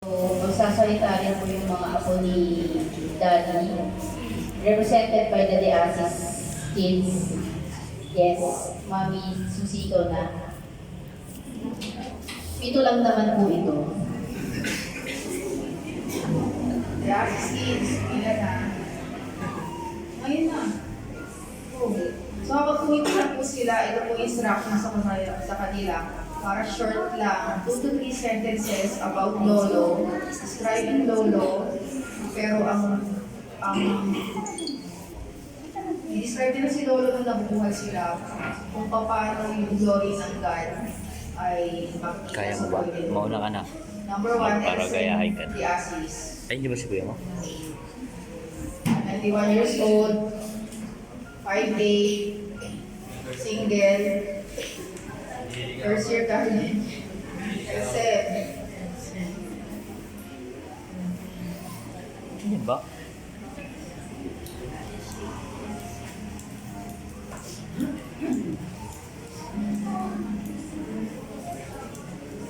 So, magsasalita rin po yung mga apo ni Daddy, represented by the Diasis kids. Yes, Mami, susi ikaw na. Ito lang naman po ito. Diasis kids, ilan na? Ayun na. So kapag kumita na po sila, ito po instruction sa kanila. Para short lang, 2 to 3 sentences about Lolo, describing Lolo, pero i-describe nila si Lolo nung nabubuhay sila, kung paano yung glory ng God ay makikita Kaya sa mo ba? buhay nila. Mauna ka na. Number 1, Para gayahin ka. Diasis. Ay, hindi ba si kuya mo? 91 years old, 5'8", single, first year college, except, Hindi ba?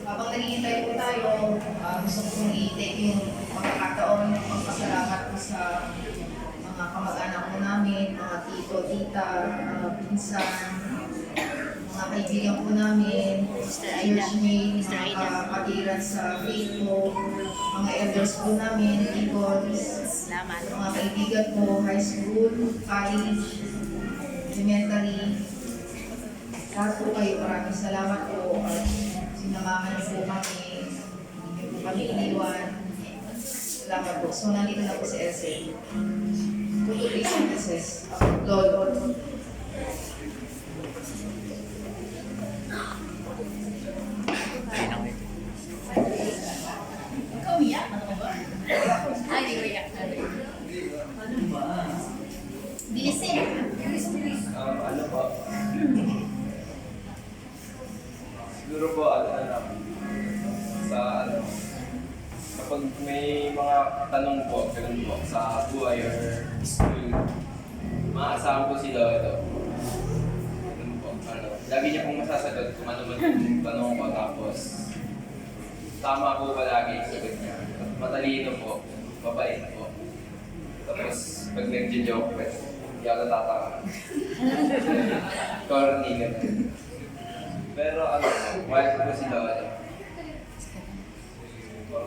habang naghihintay po tayo, gusto kong i-take yung pagkakataon ng pagpasalamat po sa mga kamag-anak po namin, mga tito, tita, mga pinsan, mga kaibigan po namin, churchmate, mga kapatiran sa faith po, mga elders po namin, deacons, mga kaibigan po, high school, college, elementary. Lahat po kayo, maraming salamat po at sinamahan niyo po kami, hindi po kami iniwan. Salamat po. So, nandito na po si Essay. 2 to 3 sentences about Lolo. Ay, nang Ikaw umiyak? Ano ba? Ay, di umiyak. Ano ba? Bilisin. Ano po? Siguro po, ano na lang. Sa ano, kapag may mga tanong po, ganun po, sa buhay or school, maasahan po si Lolo. Ganun po, ano, lagi niya pong masasagot kung ano man yung tanong ko, tapos tama po palagi yung sagot niya. At matalino po, mabait po. Tapos pag nag-joke, hindi ako natataka. Corny na. Pero ano, wild po si Lolo.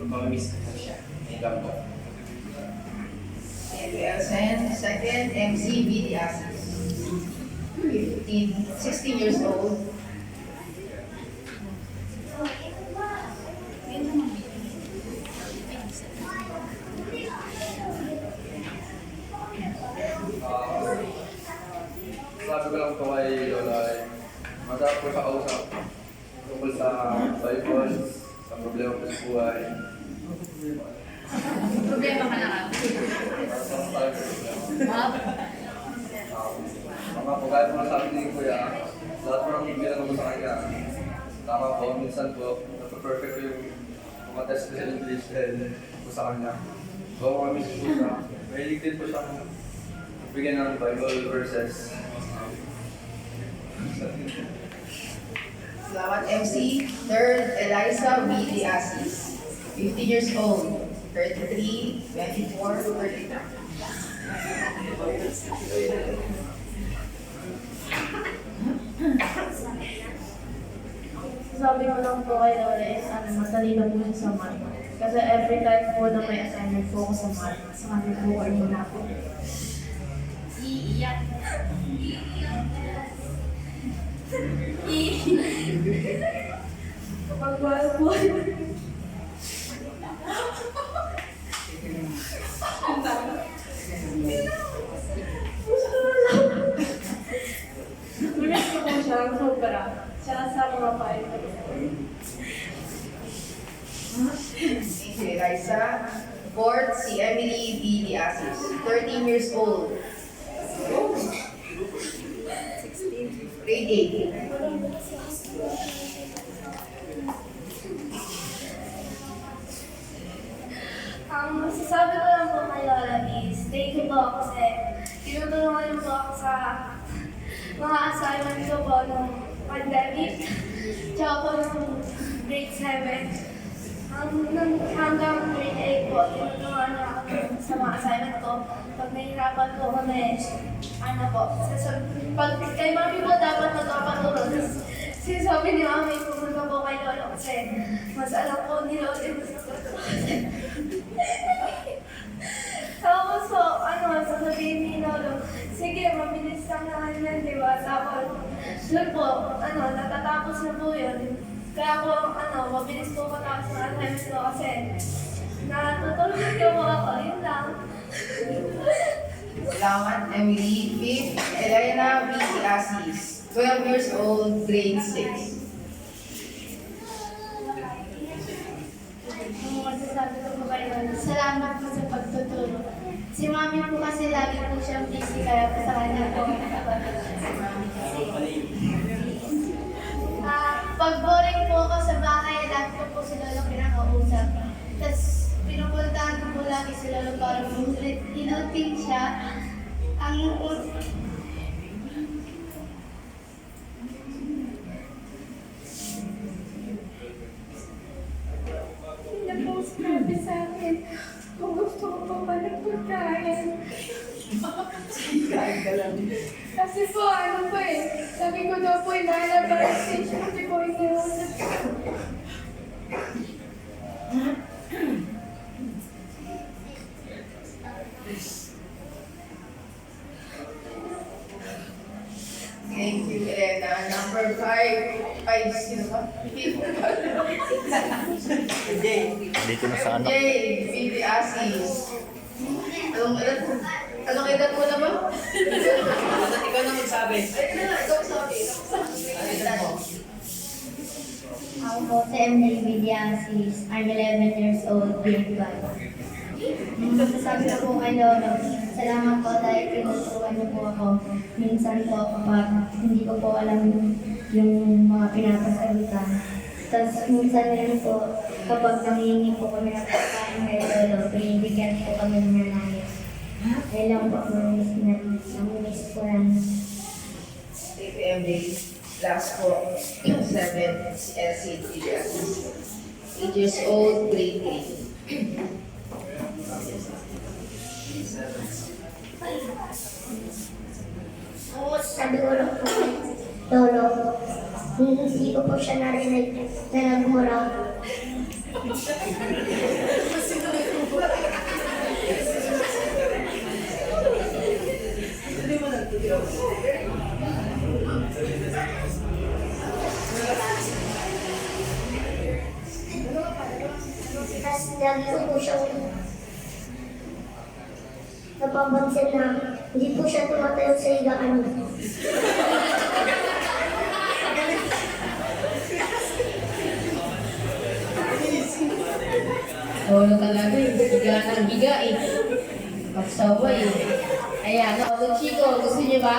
Mamamiss ko po siya. Hindi lang po. And second, MC Diasis. 16 years old. Sabi ko lang po kay Lola ay masarap po sa kausap tungkol sa Bible, sa problema po sa buhay. Problema ka na raw. Mga po, kahit mga sabi ni Kuya, lahat po ng bibigyan ko sa kanya. Tama po, minsan po, perfect po yung mga test sa English and po sa kanya. So, mga miss po siya. Mahilig din po siyang bigyan ng Bible verses. Salamat MC. Third, Eliza V. Diasis. 50 years old. 33, 24, 33. Sabi ko lang po kay Lola is matalino po siya sa math. Kasi every time po na may assignment po ako sa math, sa kanya po ko muna po. Iiyak. Kapag wala po, Lunas ko po siya, sobra. Siya sa mga payo. Thank you, Eliza. Fourth, si Emily V. Diasis. 13 years old. Grade 8. Ang masasabi ko lang po kay Lola is, thank you po kasi tinutulungan niyo po ako sa mga assignment ko po nung pandemic. Tsaka po nung grade 7. Hanggang sa mga assignment ko. Pag nahihirapan po kami, ano po, pag kay mami po dapat magpapaturo. Sinasabi ni mami, pumunta po kay lolo kasi mas alam po ni lolo yung mas natuturo. Tapos po, sasabihin ni lolo, sige, mabilis lang naman yan, di ba? Tapos, yun po, natatapos na po yun. Kaya po, mabilis po matapos na assignment ko kasi natutulog po ako, yun lang. Salamat, Emily. Fifth, Elena V. Asis, 12 years old, grade 6. Ang masasabi ko po kayo, salamat po sa pagtutulong. Si mami po kasi lagi po siyang busy kaya po sa kanya po. Pag boring po ako sa bahay, lagi ko po si Lolo kinakausap. Tapos pinupuntahan ko po lagi si Lolo para po inuting siya. Hindi po sinabi sa akin kung gusto ko pa ba ng pagkain. Kasi po, sabi ko daw po, inaalabar station, hindi ko iniulit. Thank you, Elena. Number 5, sino ba? Dito na sa anak. Jay, Bibi Asis. Anong edad mo na ba? Ikaw na magsabi. Ayun na lang, ikaw sabi. Ano edad mo? Ako po si Emily Villasis. I'm 11 years old, grade 5. Sabi ko po kay Lolo, salamat po dahil tinuturuan niyo po ako. Minsan po kapag hindi ko po alam yung mga pinapasalitan. Tapos minsan rin po, kapag nangingi po kami ng pagkain kay Lolo, pinibigyan po kami ng nanay. Kaya lang po, namiss po namin. Thank you, Emily. Last po, 7, si Elsie Asis. 8 years old, grade 3. Sabi ko lang po kay Lolo, hindi ko po siya narinig na nagmura. Tapos lagi ko po siyang napapansin na hindi po siya tumatayo sa higaan. Lolo talaga eh. Biga ng biga eh. Pagsaway eh. Ayan, Lolo Chico, gusto niyo ba?